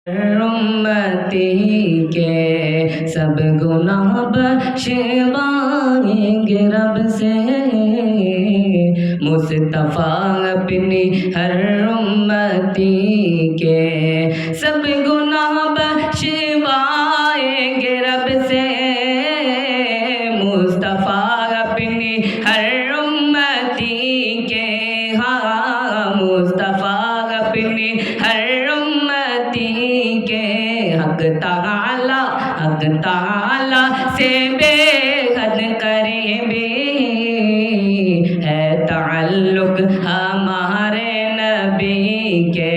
उम्मती के सब गुनाह बख्शवाएंगे रब से। मुस्तफ़ा अपनी हर उम्मती के सब गुनाह बख्शवाएंगे रब से। मुस्तफ़ा अपनी हर उम्मती के, हाँ मुस्तफ़ा अपनी हर हक ताला से बेहद करीबी है ताल्लुक हमारे नबी के।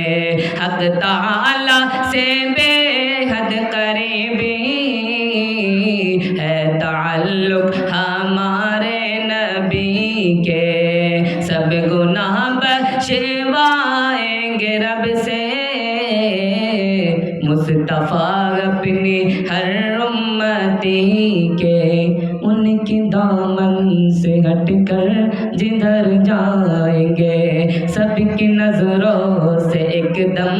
हक ताला से बेहद करीबी है ताल्लुक हमारे नबी के। सब गुनाह बख्शवाएंगे रब से। मुस्तफ़ा अपनी हर उम्मती के उनकी दामन से हटकर जिधर जाएंगे सबकी नजरों से एकदम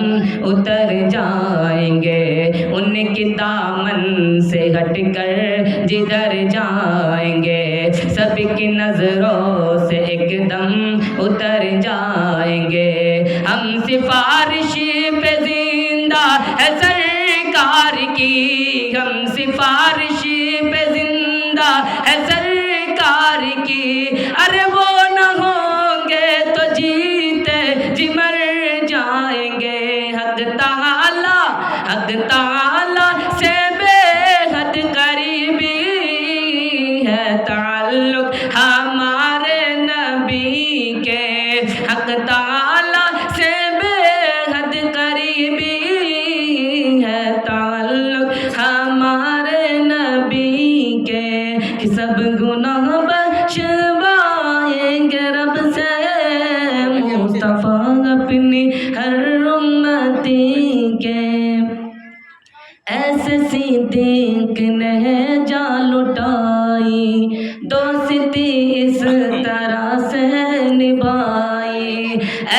उतर जाएंगे। उनकी दामन से हटकर जिधर जाएंगे सबकी नजरों से एकदम उतर जाएंगे। हम सिफारिश पे जिंदा है सरकार की, हम सिफारिश पे जिंदा है सरकार की। अरे वो न होंगे तो जीते जी मर जाएंगे। हक ताला से बेहद करीबी है ताल्लुक हमारे नबी के। हक ताला से बेहद करीबी है ताल्लुक हमारे नबी के। कि सब गुनाह बख्शवाएंगे रब से। मुस्तफ़ा अपनी हर उम्मती के ऐसे सिद्दीक ने जा लुटाई, दोस्ती इस तरह से निभाई।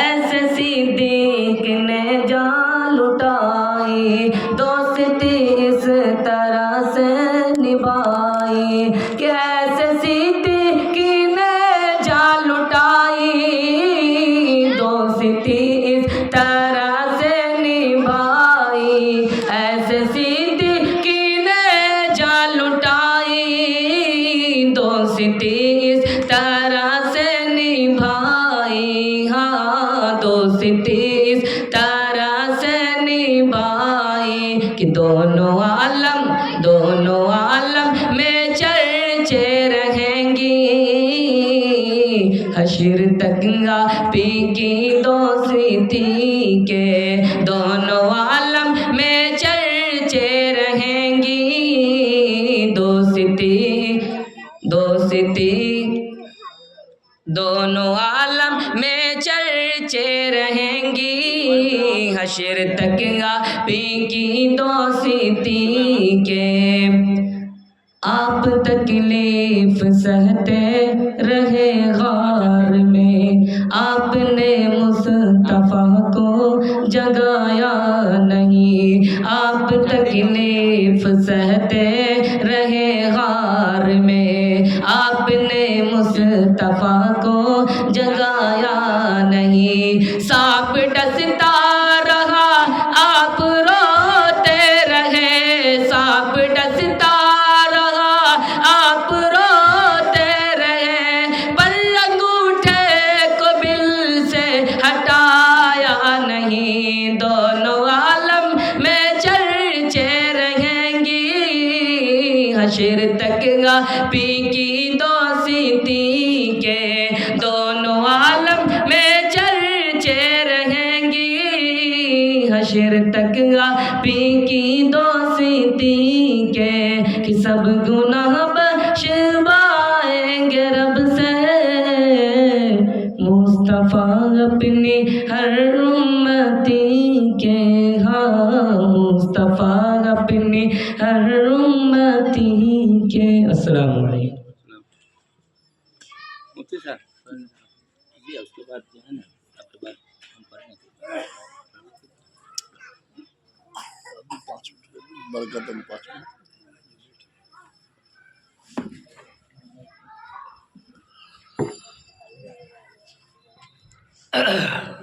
ऐसे सिद्दीक ने जा लुटाई, दोस्ती इस तरह से निभाई। कि ऐसे सिद्दीक ने जा लुटाई, दोस्ती इस तरह से निभाई। ऐसे सिद्दीक ने जा लुटाई, दोस्ती इस तरह से निभाई। हाँ दोस्ती इस तरह से निभाई। कि दोनों आलम में चर्चे रहेंगी। हश्र तक पी की दोस्ती के दोनों आलम में चर्चे रहेंगी। दोस्ती दोनों आलम में चर्चे रहेंगी। हश्र तक पी की दोस्ती के। आप तकलीफ सहते रहे गार में, आपने मुस्तफ़ा को जगाया नहीं। आप तकलीफ सहते रहे गार में, आपने मुस्तफ़ा को जगाया नहीं। सांप डसता रहा आप रोते रहे, सांप डसता रहा आप रोते रहे। पर अंगूठे को बिल से हटाया नहीं। दोनों आलम में चर्चे रहेंगी। हश्र तक पी की दोस्ती के दोनों आलम में चर्चे रहेंगी। हश्र तक पी की दोस्ती के। कि सब गुनाह बख्शवाएंगे रब से। मुस्तफ़ा अपनी हर उम्मती के, हाँ मुस्तफ़ा अपनी हर उम्मती के। अस्सलाम वालेकुम। मुफ्ती साहब जी, उसके बाद जो है ना, आपके बाद हम पढ़ेंगे। बरकतन पास